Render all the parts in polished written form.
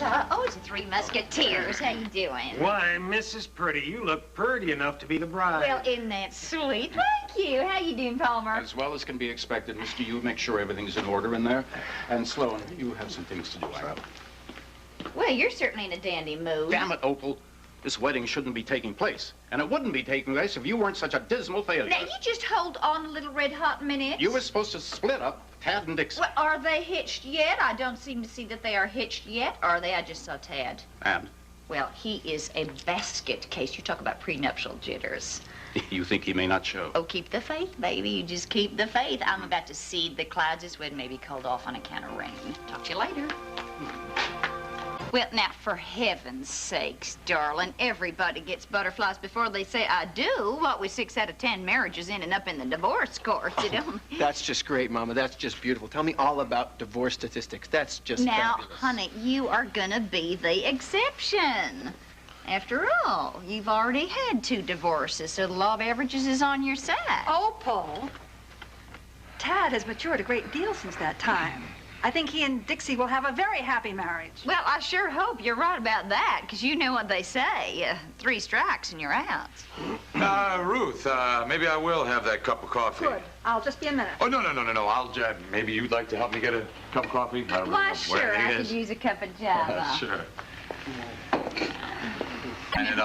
Oh, it's the Three Musketeers. How you doing? Why, Mrs. Purdy, you look purdy enough to be the bride. Well, isn't that sweet? Thank you. How you doing, Palmer? As well as can be expected, Mr. You make sure everything's in order in there. And Sloan, you have some things to do, I know. Well, you're certainly in a dandy mood. Damn it, Opal. This wedding shouldn't be taking place. And it wouldn't be taking place if you weren't such a dismal failure. Now, you just hold on a little red-hot minute. You were supposed to split up Tad and Dixie. Well, are they hitched yet? I don't seem to see that they are hitched yet. Or are they? I just saw Tad. And? Well, he is a basket case. You talk about prenuptial jitters. You think he may not show? Oh, keep the faith, baby. You just keep the faith. I'm about to seed the clouds. This wedding may be called off on account of rain. Talk to you later. Well, now, for heaven's sakes, darling, everybody gets butterflies before they say I do. What with 6 out of 10 marriages ending up in the divorce court, you know? That's just great, Mama. That's just beautiful. Tell me all about divorce statistics. That's just now, fabulous. honey, you are gonna be the exception. After all, you've already had 2 divorces, so the law of averages is on your side. Oh, Paul. Tad has matured a great deal since that time. I think he and Dixie will have a very happy marriage. Well, I sure hope you're right about that, because you know what they say. 3 strikes and you're out. Ruth, maybe I will have that cup of coffee. Good. I'll just be a minute. Oh, no. I'll, maybe you'd like to help me get a cup of coffee? I don't Why, know sure, where it I is. could use a cup of java. Sure. And,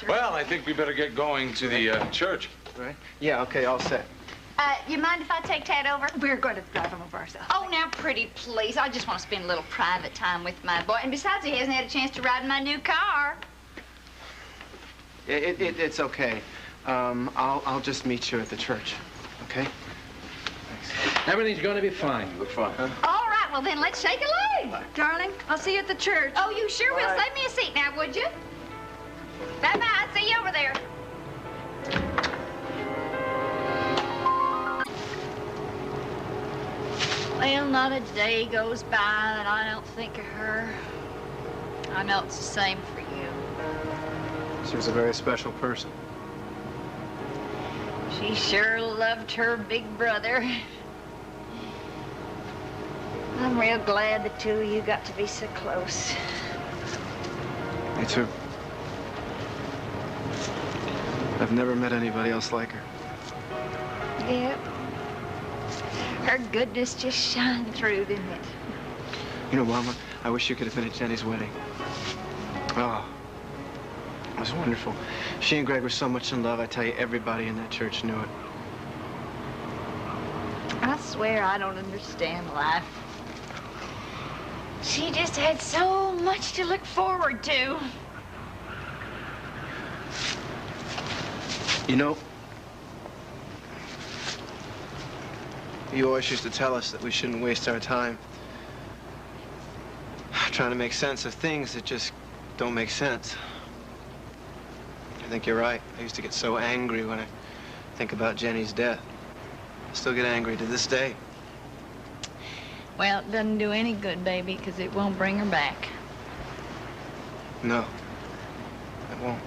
well, I think we better get going to the church. Right? Yeah, okay, all set. You mind if I take Tad over? We're going to drive him over ourselves. Oh, now, pretty please. I just want to spend a little private time with my boy. And besides, he hasn't had a chance to ride in my new car. It's okay. I'll just meet you at the church, okay? Thanks. Everything's going to be fine. You look fine. All right, well, then let's shake a leg. Darling, I'll see you at the church. Oh, you sure will. Save me a seat now, would you? Bye-bye. See you over there. Well, not a day goes by that I don't think of her. I know it's the same for you. She was a very special person. She sure loved her big brother. I'm real glad the 2 of you got to be so close. Me too. I've never met anybody else like her. Yep. Her goodness just shined through, didn't it? You know, Mama, I wish you could have been at Jenny's wedding. Oh, it was wonderful. She and Greg were so much in love, I tell you, everybody in that church knew it. I swear I don't understand life. She just had so much to look forward to. You know, you always used to tell us that we shouldn't waste our time trying to make sense of things that just don't make sense. I think you're right. I used to get so angry when I think about Jenny's death. I still get angry to this day. Well, it doesn't do any good, baby, because it won't bring her back. No, it won't.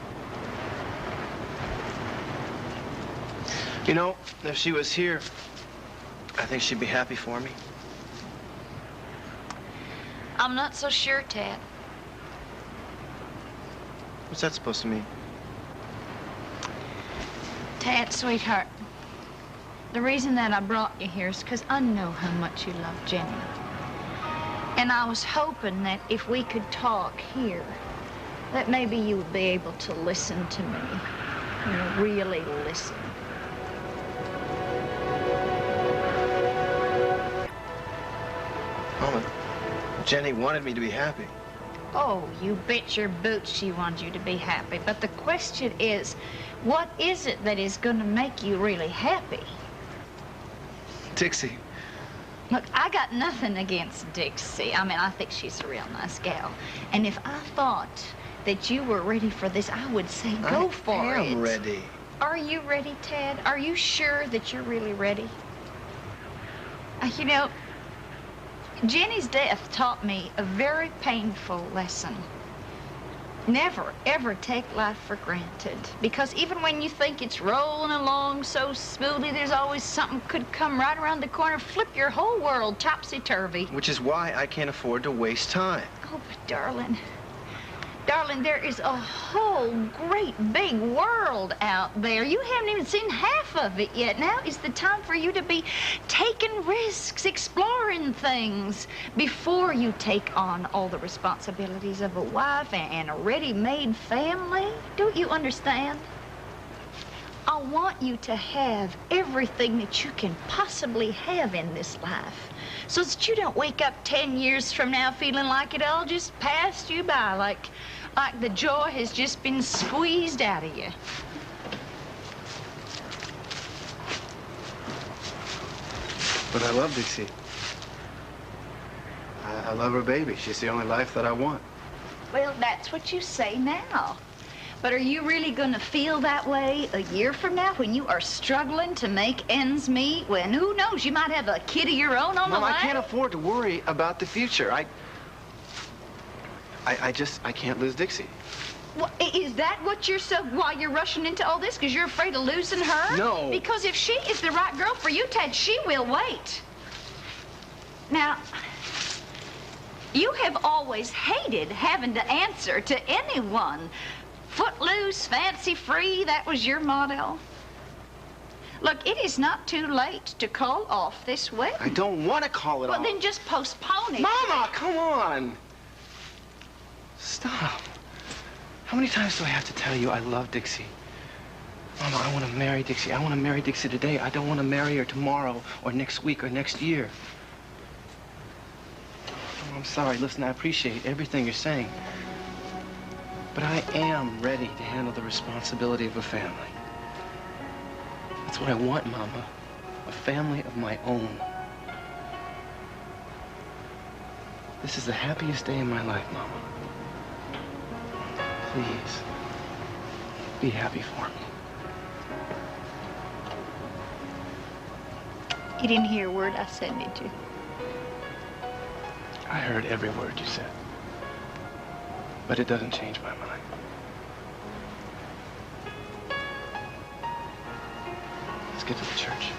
You know, if she was here, I think she'd be happy for me. I'm not so sure, Tad. What's that supposed to mean? Tad, sweetheart, the reason that I brought you here is because I know how much you love Jenny. And I was hoping that if we could talk here, that maybe you would be able to listen to me. You know, really listen. Mama, Jenny wanted me to be happy. Oh, you bet your boots she wants you to be happy. But the question is, what is it that is going to make you really happy? Dixie. Look, I got nothing against Dixie. I mean, I think she's a real nice gal. And if I thought that you were ready for this, I would say go for it. I am ready. Are you ready, Ted? Are you sure that you're really ready? You know, Jenny's death taught me a very painful lesson. Never, ever take life for granted. Because even when you think it's rolling along so smoothly, there's always something could come right around the corner, flip your whole world topsy-turvy. Which is why I can't afford to waste time. Oh, but darling, there is a whole great big world out there. You haven't even seen half of it yet. Now is the time for you to be taking risks, exploring things before you take on all the responsibilities of a wife and a ready-made family. Don't you understand? I want you to have everything that you can possibly have in this life, so that you don't wake up 10 years from now feeling like it all just passed you by, like the joy has just been squeezed out of you. But I love Dixie. I love her baby. She's the only life that I want. Well, that's what you say now. But are you really going to feel that way a year from now when you are struggling to make ends meet? When, who knows, you might have a kid of your own on the way? Mom, I can't afford to worry about the future. I can't lose Dixie. Well, is that what why you're rushing into all this? Because you're afraid of losing her? No. Because if she is the right girl for you, Ted, she will wait. Now, you have always hated having to answer to anyone. Footloose, fancy-free, that was your motto. Look, it is not too late to call off this wedding. I don't want to call it off. Well, then just postpone it. Mama, come on. Stop. How many times do I have to tell you I love Dixie? Mama, I want to marry Dixie. I want to marry Dixie today. I don't want to marry her tomorrow or next week or next year. Oh, I'm sorry. Listen, I appreciate everything you're saying. But I am ready to handle the responsibility of a family. That's what I want, Mama. A family of my own. This is the happiest day in my life, Mama. Please, be happy for me. You didn't hear a word I said, did you? I heard every word you said. But it doesn't change my mind. Let's get to the church.